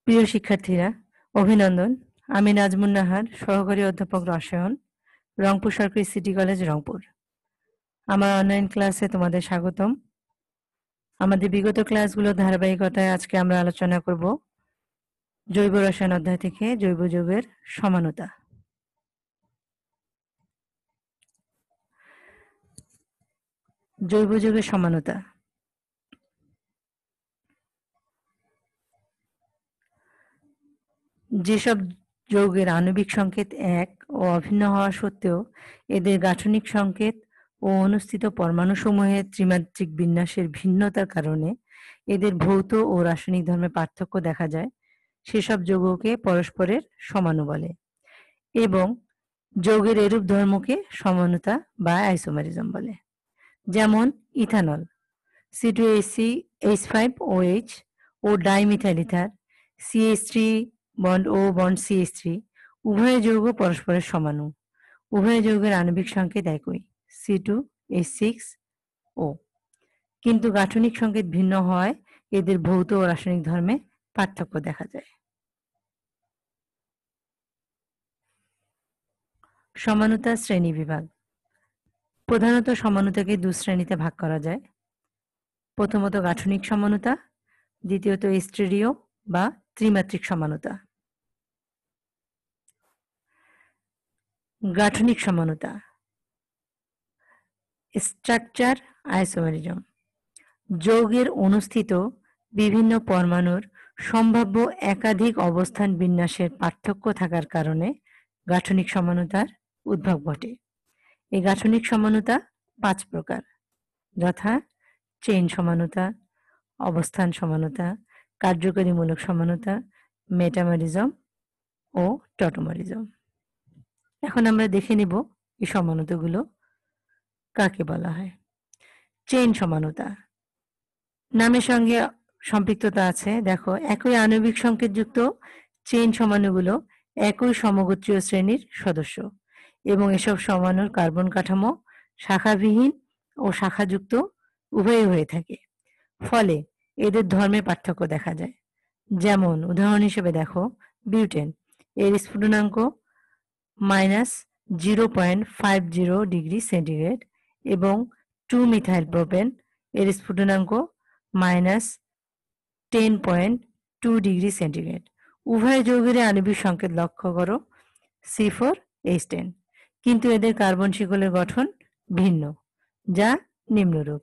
প্রিয় শিক্ষার্থীরা, অভিনন্দন। আমি নাজমুন নাহার, সহকারী অধ্যাপক রসায়ন, রংপুর সরকারি সিটি কলেজ, রংপুর। আমার অনলাইন ক্লাসে তোমাদের স্বাগতম। আমাদের বিগত ক্লাসগুলোর ধারাবাহিকতায় আজকে আমরা আলোচনা করব জৈব রসায়ন অধ্যায় থেকে জৈব যৌগের সমানতা। জৈব যৌগের সমানতা। যেসব যৌগের আণবিক সংকেত এক ও অভিন্ন হওয়া সত্ত্বেও এদের গাঠনিক সংকেত ও অনুস্থিত পরমাণুসমূহের ত্রিমাত্রিক বিন্যাসের ভিন্নতার কারণে এদের ভৌত ও রাসায়নিক ধর্মে পার্থক্য দেখা যায়, সেসব যৌগকে পরস্পরের সমাণু বলে এবং যৌগের এরূপ ধর্মকে সমানতা বা আইসোমারিজম বলে। যেমন ইথানল C2H5OH ও ডাইমিথাইল ইথার CH3 বন্ড ও বন্ড CH3 উভয় যৌগ পরস্পরের সমাণু। উভয় যৌগের আণবিক সংকেত একই C2H6O, কিন্তু গাঠনিক সংকেত ভিন্ন হওয়ায় এদের ভৌত ও রাসায়নিক ধর্মে পার্থক্য দেখা যায়। সমানুতা শ্রেণী বিভাগ। প্রধানত সমানুতাকে দু শ্রেণীতে ভাগ করা যায়। প্রথমত গাঠনিক সমানুতা, দ্বিতীয়ত স্টেরিও বা ত্রিমাত্রিক সমানুতা। গাঠনিক সমানুতা, স্ট্রাকচার আইসোমেরিজম। যৌগের অনুস্থিত বিভিন্ন পরমাণুর সম্ভাব্য একাধিক অবস্থান বিন্যাসের পার্থক্য থাকার কারণে গাঠনিক সমানুতার উদ্ভব ঘটে। এই গাঠনিক সমানুতা 5 প্রকার, যথা চেইন সমানুতা, অবস্থান সমানুতা, কার্যকরীমূলক সমানুতা, মেটামরিজম ও টটোমরিজম। এখন আমরা দেখে নিব এই সমানুতাগুলো কাকে বলা হয়। চেইন সমানুতা, নামের সঙ্গে সম্পৃক্ততা আছে। দেখো, একই আণবিক সংকেতযুক্ত চেইন সমাণুগুলো একই সমগোত্রীয় শ্রেণীর সদস্য এবং এসব সমাণুর কার্বন কাঠামো শাখাবিহীন ও শাখাযুক্ত উভয়ই হয়ে থাকে, ফলে এদের ধর্মে পার্থক্য দেখা যায়। যেমন উদাহরণ হিসেবে দেখো, বিউটেন এর স্ফুটনাঙ্ক -0.50 ডিগ্রি সেন্টিগ্রেড এবং 2 মিথাইল প্রোপেন এর স্ফুটনাঙ্ক -10.2 ডিগ্রি সেন্টিগ্রেড। উভয় যৌগের আণবিক সংকেত লক্ষ্য করো C4H10, কিন্তু এদের কার্বন শিকলের গঠন ভিন্ন, যা নিম্নরূপ।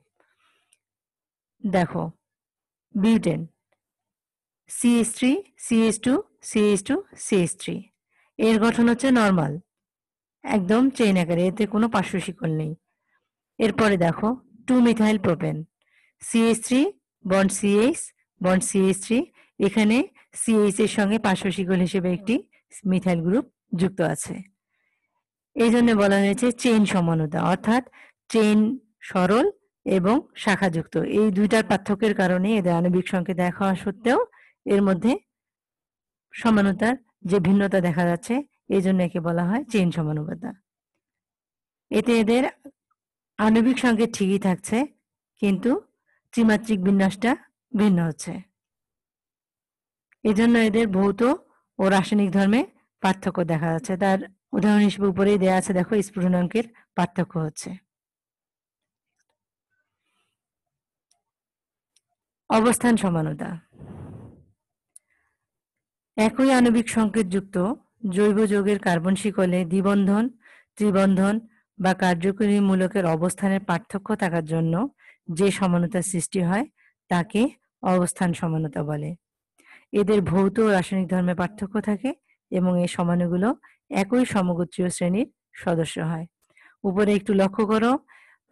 দেখো, butane CH3 CH2 CH2 CH3 এর গঠন হচ্ছে নরমাল, একদম চেইন আকারে, এতে কোনো পার্শ্ব শিকল নেই। এরপরে দেখো 2 methyl propane CH3 bond CH bond CH3, এখানে CH এর সঙ্গে পার্শ্ব শিকল হিসেবে একটি মিথাইল গ্রুপ যুক্ত আছে। এই জন্য বলা হয়েছে চেইন সমানুতা, অর্থাৎ চেইন সরল এবং শাখাযুক্ত। এই দুইটার পার্থক্যের কারণে এদের আণবিক সংকেত এক হওয়া সত্ত্বেও এর মধ্যে সমানুতার যে ভিন্নতা দেখা যাচ্ছে, এই জন্য একে বলা হয় চেইন সমানুতা। এতে এদের আণবিক সংকেত ঠিকই থাকছে, কিন্তু ত্রিমাত্রিক বিন্যাসটা ভিন্ন হচ্ছে। এজন্য এদের ভৌত ও রাসায়নিক ধর্মে পার্থক্য দেখা যাচ্ছে। তার উদাহরণ হিসেবে উপরেই দেয়া আছে, দেখো স্ফুটনাঙ্কের পার্থক্য হচ্ছে। অবস্থান সমানুতা, একই আণবিক সংকেতযুক্ত জৈব যৌগের কার্বন শিকলে দ্বিবন্ধন, ত্রিবন্ধন বা কার্যকরীমূলকের অবস্থানের পার্থক্য থাকার জন্য যে সমানুতার সৃষ্টি হয় তাকে অবস্থান সমানুতা বলে। এদের ভৌত ও রাসায়নিক ধর্মে পার্থক্য থাকে এবং এই সমাণুগুলো একই সমগোত্রীয় শ্রেণীর সদস্য হয়। উপরে একটু লক্ষ্য করো,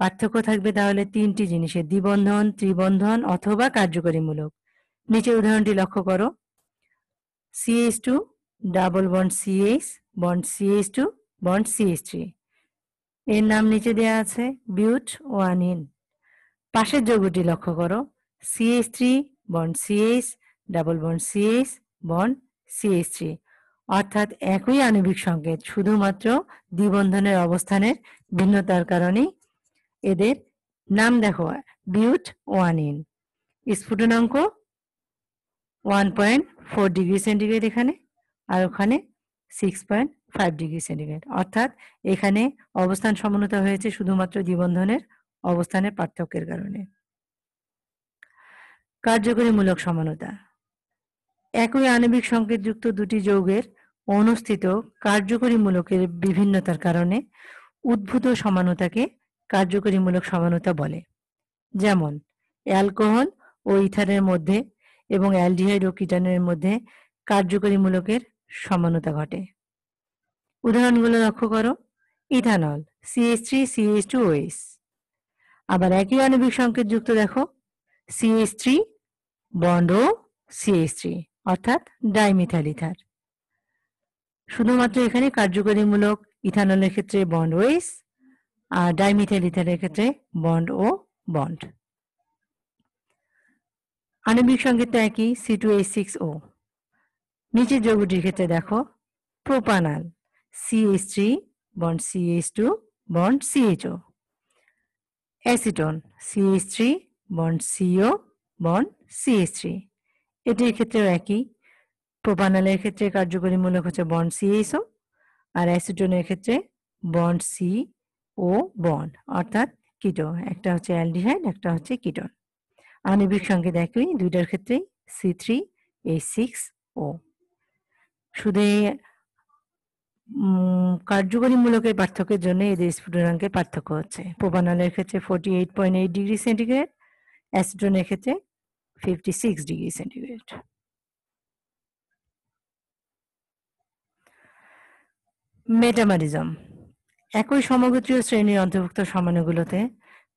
পার্থক্য থাকবে তাহলে 3টি জিনিসের, দ্বিবন্ধন, ত্রিবন্ধন অথবা কার্যকরীমূলক। নিচে উদাহরণটি লক্ষ্য করো, CH2 double bond CH bond CH2 bond CH3, এর নাম নিচে দেয়া আছে বিউট ও আনিন। পাশের যৌগটি লক্ষ্য করো, CH3 bond CH double bond CH bond CH3, অর্থাৎ একই আণবিক সংকেত, শুধুমাত্র দ্বিবন্ধনের অবস্থানের ভিন্নতার কারণেই এদের নাম দেখো বিউট ও আনিন। স্ফুটনাঙ্ক 1.4 ডিগ্রি সেন্টিগ্রেড এখানে, আর ওখানে 6.5 ডিগ্রি সেন্টিগ্রেড। অর্থাৎ এখানে অবস্থান সমুন্নতা হয়েছে শুধুমাত্র দ্বিবন্ধনের অবস্থানের পার্থক্যের কারণে। কার্যকরীমূলক সমানতা। একই আণবিক সংকেতযুক্ত দুটি যৌগের অনুস্থিত কার্যকরীমূলকের বিভিন্নতার কারণে উদ্ভূত সমানতাকে কার্যকরীমূলক সমানতা বলে। যেমন অ্যালকোহল ও ইথারের মধ্যে এবং অ্যালডিহাইড ও কিটানের মধ্যে কার্যকরীমূলকের সমানতা ঘটে। উদাহরণগুলো লক্ষ্য করো। Ethanol CH3CH2OH। আবার একই আণবিক সংকেতযুক্ত দেখো CH3 বন্ড ও CH3 অর্থাৎ ডাইমিথাইল ইথার। শুধুমাত্র এখানে কার্যকরীমূলক ইথানলের ক্ষেত্রে বন্ড ওএইচ আর ডাইমিথাইল ইথারের ক্ষেত্রে বন্ড ও বন্ড। আণবিক সংকেত একই C2H6O। নিচের যৌগটির ক্ষেত্রে দেখো propanol CH3 bond CH2 bond CHO। Acetone CH3 bond CO bond CH3। এটির ক্ষেত্রেও একই। প্রোপানলের ক্ষেত্রে কার্যকরীমূলক হচ্ছে বন্ড CHO আর অ্যাসিটনের ক্ষেত্রে বন্ড CO বন্ড অর্থাৎ কিটো। একটা হচ্ছে অ্যালডিহাইড, একটা হচ্ছে কিটোন। আণবিক সংকেত একই দুইটার ক্ষেত্রেই C3H6O। শুধু কার্যকরীমূলকের পার্থক্যের জন্য এদের স্ফুটনাঙ্কের পার্থক্য হচ্ছে। প্রোপানলের ক্ষেত্রে 48.8 ডিগ্রি সেন্টিগ্রেড, অ্যাসিটনের ক্ষেত্রে 56 ডিগ্রি সেন্টিগ্রেড। মেটামারিজম। একই সমগোত্রীয় শ্রেণীর অন্তর্ভুক্ত সমাণুগুলোতে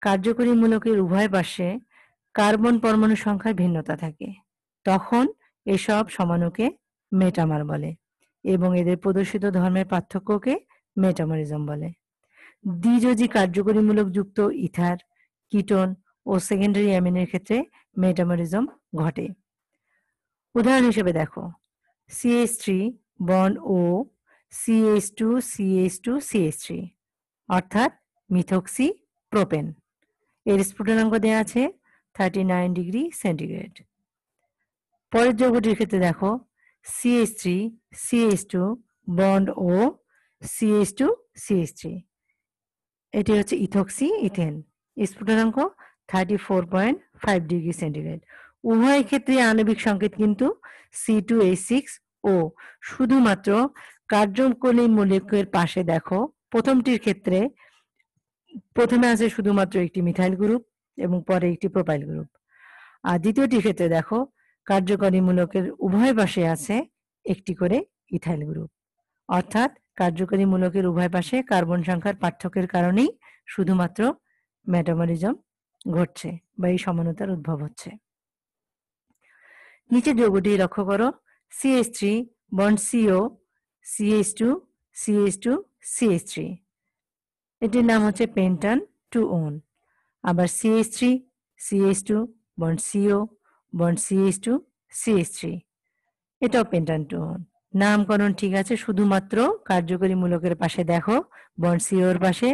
কার্যকরীমূলকের উভয় পাশে কার্বন পরমাণু সংখ্যার ভিন্নতা থাকে, তখন এসব সমাণুকে মেটামার বলে এবং এদের প্রদর্শিত ধর্মের পার্থক্যকে মেটামারিজম বলে। দ্বিযোজী কার্যকরীমূলক যুক্ত ইথার, কিটোন ও সেকেন্ডারি অ্যামিনের ক্ষেত্রে মেটামারিজম ঘটে। উদাহরণ হিসেবে দেখো CH3 বন্ড ও CH2CH2CH3 অর্থাৎ মিথক্সি প্রোপেন। এর স্ফুটনাঙ্ক দেওয়া আছে 39 ডিগ্রি সেন্টিগ্রেড। পরের যৌগটির ক্ষেত্রে দেখো CH3CH2 বন্ড ও CH2CH3। এটি হচ্ছে ইথক্সি ইথেন। স্ফুটনাঙ্ক 34.5 degree centigrade. উভয় ক্ষেত্রে আণবিক সংকেত কিন্তু C2H6O। শুধুমাত্র কার্যকরীমূলকের পাশে দেখো প্রথমটির ক্ষেত্রে প্রথমে আছে শুধুমাত্র একটি মিথাইল গ্রুপ এবং পরে একটি প্রোপাইল গ্রুপ, আর দ্বিতীয়টির ক্ষেত্রে দেখো কার্যকরীমূলকের উভয় পাশে আছে একটি করে ইথাইল গ্রুপ। অর্থাৎ কার্যকরীমূলকের উভয় পাশে কার্বন সংখ্যার পার্থক্যের কারণেই শুধুমাত্র মেটামরিজম ঘটছে বা এই সমানতার উদ্ভব হচ্ছে। নিচের যৌগটি লক্ষ্য করো CH3 bond CO CH2 CH2 CH3। এটির নাম হচ্ছে পেন্টান 2-on। আবার CH3 CH2 bond CO bond CH2 CH3, এটাও পেন্টান 2-on। নামকরণ ঠিক আছে, শুধুমাত্র কার্যকরীমূলকের পাশে দেখো বন্ড সিওর পাশে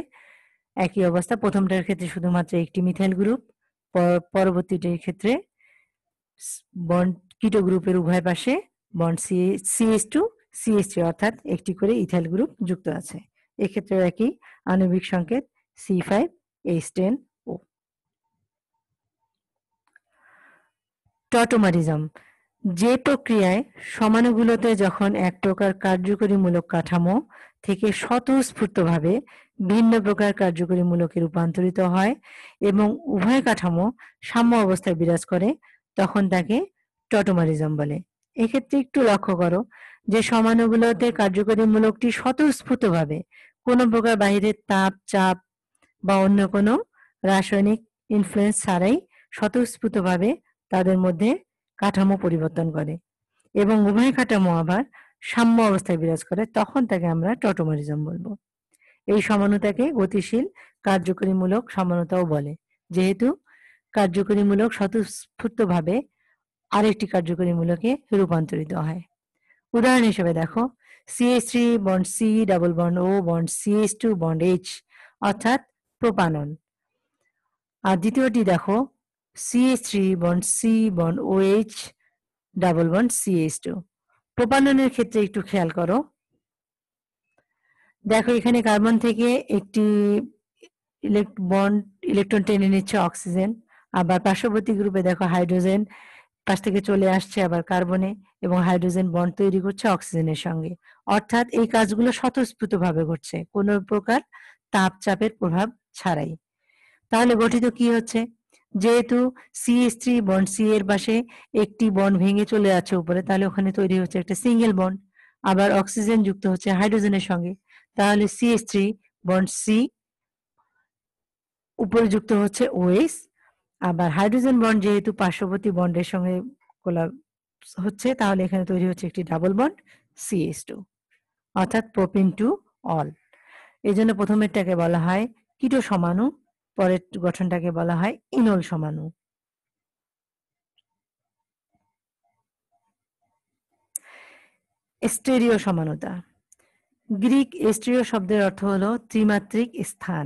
একই অবস্থা। প্রথমটার ক্ষেত্রে শুধুমাত্র একটি মিথাইল গ্রুপ, পরবর্তীটির ক্ষেত্রে বন্ড কিটো গ্রুপের উভয় পাশে বন্ড CH2 CH3 অর্থাৎ একটি করে ইথাইল গ্রুপ যুক্ত আছে। এক্ষেত্রে একই আণবিক সংকেত C5H10O। টটোমারিজম। যে প্রক্রিয়ায় সমাণুগুলোতে যখন এক প্রকার কার্যকরীমূলক কাঠামো থেকে স্বতঃস্ফূর্তভাবে ভিন্ন প্রকার কার্যকরীমূলকে রূপান্তরিত হয় এবং উভয় কাঠামো সাম্য অবস্থায় বিরাজ করে, তখন তাকে টটোমারিজম বলে। এক্ষেত্রে একটু লক্ষ্য করো যে সমাণুগুলোতে কার্যকরীমূলকটি স্বতঃস্ফূর্তভাবে কোনো প্রকার বাহিরের তাপ, চাপ বা অন্য কোনো রাসায়নিক ইনফ্লুয়েন্স ছাড়াই স্বতঃস্ফূর্তভাবে তাদের মধ্যে কাঠামো পরিবর্তন করে এবং উভয় কাঠামো আবার সাম্য অবস্থায় বিরাজ করে, তখন তাকে আমরা টটোমারিজম বলবো। এই সমানতাকে গতিশীল কার্যকরীমূলক সমানতাও বলে, যেহেতু কার্যকরীমূলক স্বতঃস্ফূর্তভাবে আরেকটি কার্যকরীমূলকে রূপান্তরিত হয়। উদাহরণ হিসেবে দেখো CH3 bond C double bond O bond CH2 bond H অর্থাৎ প্রোপানন। আর দ্বিতীয়টি দেখো CH3 bond C bond OH double bond CH2। প্রোপাননের ক্ষেত্রে একটু খেয়াল করো, দেখো এখানে কার্বন থেকে একটি ইলেকট্রন টেনে নিচ্ছে অক্সিজেন, আবার পার্শ্ববর্তী গ্রুপে দেখো হাইড্রোজেন পাশ থেকে চলে আসছে আবার কার্বনে, এবং হাইড্রোজেন বন্ড তৈরি করছে অক্সিজেনের সঙ্গে। অর্থাৎ এই কাজগুলো স্বতঃস্ফূর্তভাবে ঘটছে, কোনো প্রকার তাপ চাপের প্রভাব ছাড়াই। তাহলে গঠিত কি হচ্ছে, যেহেতু CH3 বন্ড C এর পাশে একটি বন্ড ভেঙে চলে যাচ্ছে উপরে, তাহলে ওখানে তৈরি হচ্ছে একটা সিঙ্গেল বন্ড, আবার অক্সিজেন যুক্ত হচ্ছে হাইড্রোজেনের সঙ্গে, তাহলে CH3 বন্ড C উপরে যুক্ত হচ্ছে OH, আবার হাইড্রোজেন বন্ড যেহেতু পার্শ্ববর্তী বন্ডের সঙ্গে কোলাপস হচ্ছে, তাহলে এখানে তৈরি হচ্ছে একটি ডাবল বন্ড CH2, অর্থাৎ প্রোপিন টু অল। এই জন্য প্রথমেরটাকে বলা হয় কিটো সমাণু, পরের গঠনটাকে বলা হয় ইনল সমাণু। স্টেরিও সমানুতা। গ্রিক স্টেরিও শব্দের অর্থ হলো ত্রিমাত্রিক স্থান।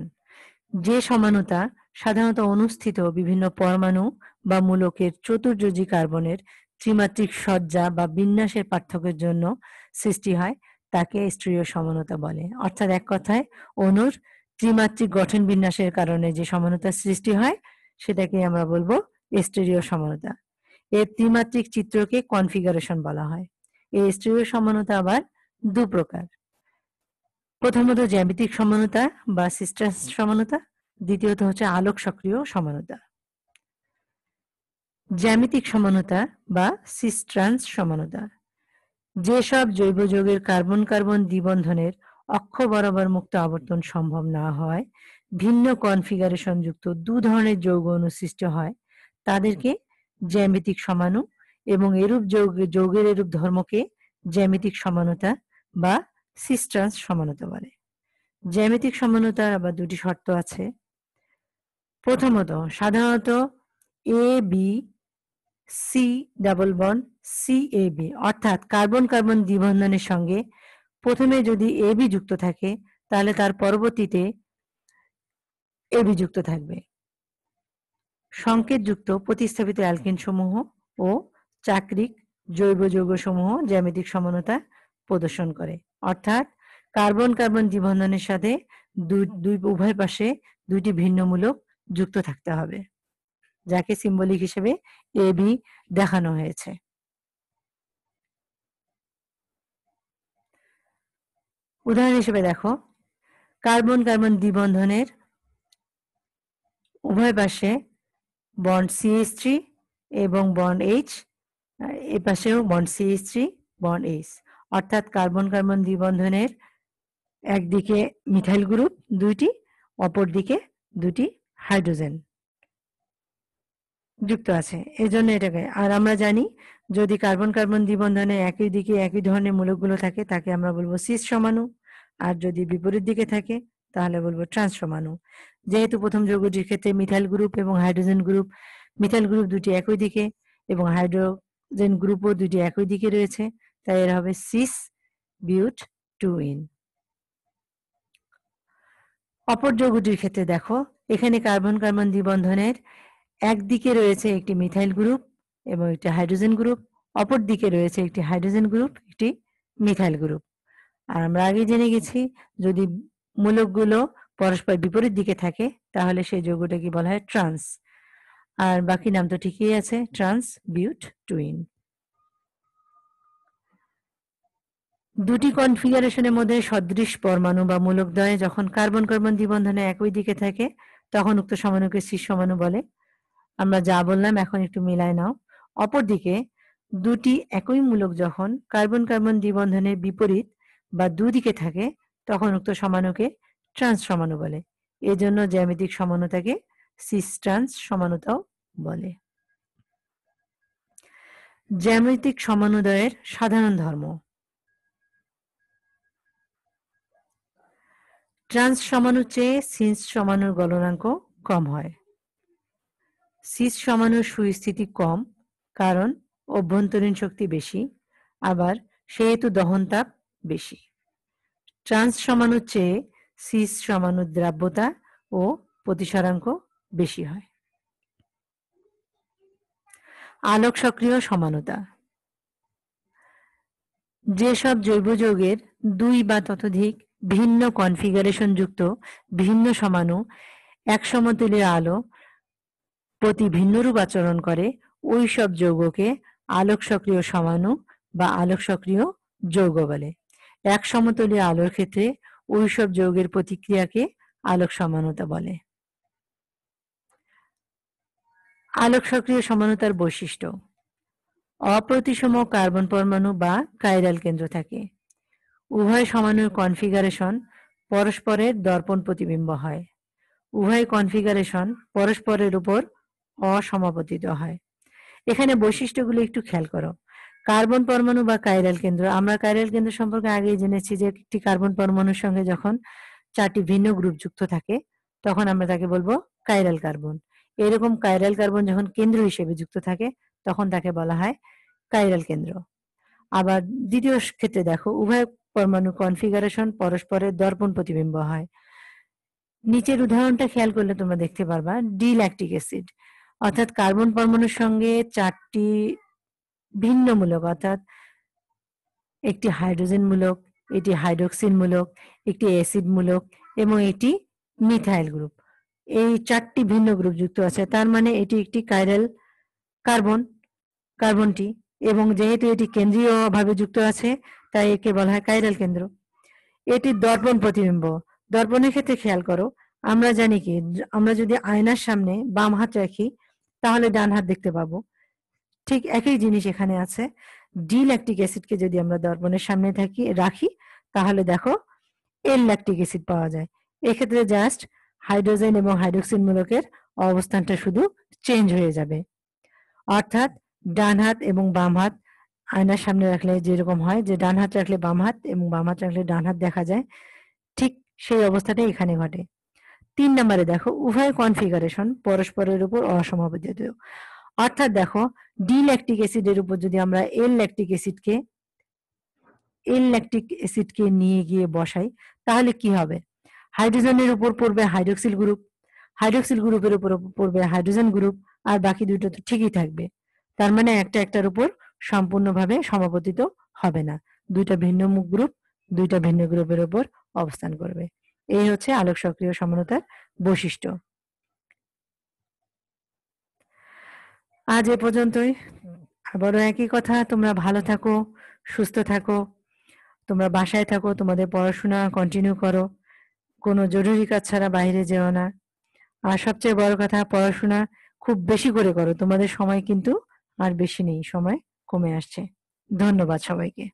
যে সমানুতা সাধারণত অনুষ্ঠিত বিভিন্ন পরমাণু বা মূলকের চতুর্যোজী কার্বনের ত্রিমাত্রিক সজ্জা বা বিন্যাসের পার্থক্যের জন্য সৃষ্টি হয়, তাকে স্টেরিও সমানুতা বলে। অর্থাৎ এক কথায় অণুর ত্রিমাত্রিক গঠন বিন্যাসের কারণে যে সমানুতার সৃষ্টি হয় সেটাকে আমরা বলবো স্টেরিও সমানুতা। এর ত্রিমাত্রিক চিত্রকে কনফিগারেশন বলা হয়। এই স্টেরিও সমানুতা আবার দু প্রকার। প্রথমত জ্যামিতিক সমানুতা বা সিস্টার্স সমানুতা, দ্বিতীয়ত হচ্ছে আলোক সক্রিয় সমানুতা। জ্যামিতিক সমানুতা বা সিস্ট্রান্স সমানুতা, যেসব জৈব যৌগের কার্বন কার্বন দ্বিবন্ধনের অক্ষ বরাবর মুক্ত আবর্তন সম্ভব না হয়, ভিন্ন কনফিগারেশন যুক্ত দু ধরনের যৌগ অণু সৃষ্টি হয়, তাদেরকে জ্যামিতিক সমাণু এবং এরূপ যৌগের এরূপ ধর্মকে জ্যামিতিক সমানুতা বা সিস্ট্রান্স সমানুতা বলে। জ্যামিতিক সমানুতার আবার দুটি শর্ত আছে। প্রথমত, সাধারণত AB C double bond CAB, অর্থাৎ কার্বন কার্বন দ্বিবন্ধনের সঙ্গে প্রথমে যদি AB যুক্ত থাকে তাহলে তার পরবর্তীতে AB যুক্ত থাকবে। সংকেতযুক্ত প্রতিস্থাপিত অ্যালকিন সমূহ ও চাক্রিক জৈব যৌগ সমূহ জ্যামিতিক সমানুতা প্রদর্শন করে, অর্থাৎ কার্বন কার্বন দ্বিবন্ধনের সাথে উভয় পাশে দুইটি ভিন্ন মূলক যুক্ত থাকতে হবে, যাকে সিম্বলিক হিসেবে AB দেখানো হয়েছে। উদাহরণ হিসেবে দেখো, কার্বন কার্বন দ্বিবন্ধনের উভয় পাশে বন্ড CH3 এবং বন্ড H, এ পাশেও বন্ড CH3 বন্ড H, অর্থাৎ কার্বন কার্বন দ্বিবন্ধনের একদিকে মিথাইল গ্রুপ দুইটি, অপর দিকে দুটি হাইড্রোজেন যুক্ত আছে, এজন্য এটাকে। আর আমরা জানি যদি কার্বন কার্বন দ্বিবন্ধনে একই দিকে একই ধরনের মূলকগুলো থাকে তাকে আমরা বলবো সিস সমাণু, আর যদি বিপরীত দিকে থাকে তাহলে বলবো ট্রান্স সমাণু। যেহেতু প্রথম যৌগটির ক্ষেত্রে মিথাইল গ্রুপ এবং হাইড্রোজেন গ্রুপ, মিথাইল গ্রুপ দুটি একই দিকে এবং হাইড্রোজেন গ্রুপও দুটি একই দিকে রয়েছে, তাই এর হবে সিস বিউট 2-ইন। অপর যৌগটির ক্ষেত্রে দেখো, এখানে কার্বন কার্বন দ্বিবন্ধনের একদিকে রয়েছে একটি মিথাইল গ্রুপ এবং একটি হাইড্রোজেন গ্রুপ, অপর দিকে রয়েছে একটি হাইড্রোজেন গ্রুপ একটি মিথাইল গ্রুপ। আর আমরা আগে জেনে গেছি যদি মূলকগুলো পরস্পর বিপরীত দিকে থাকে তাহলে সেই যৌগটাকে বলা হয় ট্রান্স, আর বাকি নাম তো ঠিকই আছে, ট্রান্স বিউট 2-ইন। দুটি কনফিগারেশনের মধ্যে সদৃশ পরমাণু বা মূলকদ্বয় যখন কার্বন কার্বন দ্বিবন্ধনে একই দিকে থাকে তখন উক্ত সমাণুকে সিস সমাণু বলে। আমরা যা বললাম এখন একটু মিলায় নাও। অপরদিকে দুটি একই মূলক যখন কার্বন কার্বন দ্বিবন্ধনের বিপরীত বা দুদিকে থাকে তখন উক্ত সমাণুকে ট্রান্স সমাণু বলে। এজন্য জ্যামিতিক সমানুতাকে সিস ট্রান্স সমানুতাও বলে। জ্যামিতিক সমানুদয়ের সাধারণ ধর্ম। ট্রান্স সমাণুর চেয়ে সিস সমাণুর গলনাঙ্ক কম হয়। সিস সমাণুর সুস্থিতি কম, কারণ অভ্যন্তরীণ শক্তি বেশি, আবার সেহেতু দহন তাপ বেশি। ট্রান্স সমাণুর চেয়ে সিস সমাণুর দ্রাব্যতা ও প্রতিসরাঙ্ক বেশি হয়। আলোক সক্রিয় সমানুতা। যেসব জৈব যৌগের 2 বা ততোধিক ভিন্ন কনফিগারেশন যুক্ত ভিন্ন সমাণু এক সমতুল্য আলো প্রতি ভিন্নরূপ আচরণ করে ওই সব যৌগকে আলোক সক্রিয় সমাণু বা আলোক সক্রিয় যৌগ বলে। এক সমতুল্য আলোর ক্ষেত্রে ওই সব যৌগের প্রতিক্রিয়াকে আলোক সমানুতা বলে। আলোক সক্রিয় সমানুতার বৈশিষ্ট্য: অপ্রতিসম কার্বন পরমাণু বা কাইরাল কেন্দ্র থাকে। উভয় সমাণুর কনফিগারেশন পরস্পরের দর্পণ প্রতিবিম্ব হয়। উভয় কনফিগারেশন পরস্পরের উপর অসমাপতিত হয়। এখানে বৈশিষ্ট্যগুলো একটু খেয়াল করো। কার্বন পরমাণু বা কাইরাল কেন্দ্র, আমরা কাইরাল কেন্দ্র সম্পর্কে আগেই জেনেছি যে একটি কার্বন পরমাণুর সঙ্গে যখন 4টি ভিন্ন গ্রুপ যুক্ত থাকে তখন আমরা তাকে বলবো কাইরাল কার্বন। এরকম কাইরাল কার্বন যখন কেন্দ্র হিসেবে যুক্ত থাকে তখন তাকে বলা হয় কাইরাল কেন্দ্র। আবার দ্বিতীয় ক্ষেত্রে দেখো, উভয় পরমাণু কনফিগারেশন পরস্পরের দর্পণ প্রতিবিম্ব হয়। নিচের উদাহরণটা খেয়াল করলে তোমরা দেখতে পারবা ডি ল্যাকটিক অ্যাসিড, অর্থাৎ কার্বন পরমাণুর সঙ্গে 4টি ভিন্ন মূলক, অর্থাৎ একটি হাইড্রোজেন মূলক, এটি হাইড্রোক্সিল মূলক, একটি অ্যাসিড মূলক এবং এটি মিথাইল গ্রুপ। এই 4টি ভিন্ন গ্রুপ যুক্ত আছে, তার মানে এটি একটি কাইরাল কার্বনটি, এবং যেহেতু এটি কেন্দ্রীয়ভাবে যুক্ত আছে তাই একে বলা হয় কাইরাল কেন্দ্র। এটি দর্পণ প্রতিবিম্ব। দর্পণের ক্ষেত্রে খেয়াল করো, আমরা জানি কি, আমরা যদি আয়নার সামনে বাম হাত রাখি তাহলে ডান হাত দেখতে পাবো। ঠিক একই জিনিস এখানে আছে। ডি ল্যাকটিক অ্যাসিডকে যদি আমরা দর্পণের সামনে রাখি তাহলে দেখো এল ল্যাকটিক অ্যাসিড পাওয়া যায়। এক্ষেত্রে জাস্ট হাইড্রোজেন এবং হাইড্রোক্সিল মূলকের অবস্থানটা শুধু চেঞ্জ হয়ে যাবে। অর্থাৎ ডান হাত এবং বাম হাত আয়নার সামনে রাখলে যেরকম হয় যে ডান হাত রাখলে বাম হাত এবং বাম হাত রাখলে ডান হাত দেখা যায়, ঠিক সেই অবস্থাটাই এখানে ঘটে। 3 নম্বরে দেখো, উভয় কনফিগারেশন পরস্পরের উপর অসমাপতিত। অর্থাৎ দেখো, ডি ল্যাকটিক অ্যাসিডের উপর যদি আমরা এল ল্যাকটিক অ্যাসিডকে নিয়ে গিয়ে বসাই তাহলে কি হবে? হাইড্রোজেনের উপর পড়বে হাইড্রোক্সিল গ্রুপ, হাইড্রোক্সিল গ্রুপের উপর পড়বে হাইড্রোজেন গ্রুপ, আর বাকি দুটো তো ঠিকই থাকবে। তার মানে একটা একটার উপর সম্পূর্ণভাবে সমাপতিত হবে না, দুইটা ভিন্ন গ্রুপ দুইটা ভিন্ন গ্রুপের উপর অবস্থান করবে। এই হচ্ছে আলোক সক্রিয় সমানুতার বৈশিষ্ট্য। আজ এ পর্যন্তই। আবারও একই কথা, তোমরা ভালো থাকো, সুস্থ থাকো, তোমরা বাসায় থাকো, তোমাদের পড়াশোনা কন্টিনিউ করো, কোনো জরুরি কাজ ছাড়া বাইরে যেও না। আর সবচেয়ে বড় কথা, পড়াশোনা খুব বেশি করে করো, তোমাদের সময় কিন্তু আর বেশি নেই, সময় কমে আসছে। ধন্যবাদ সবাইকে।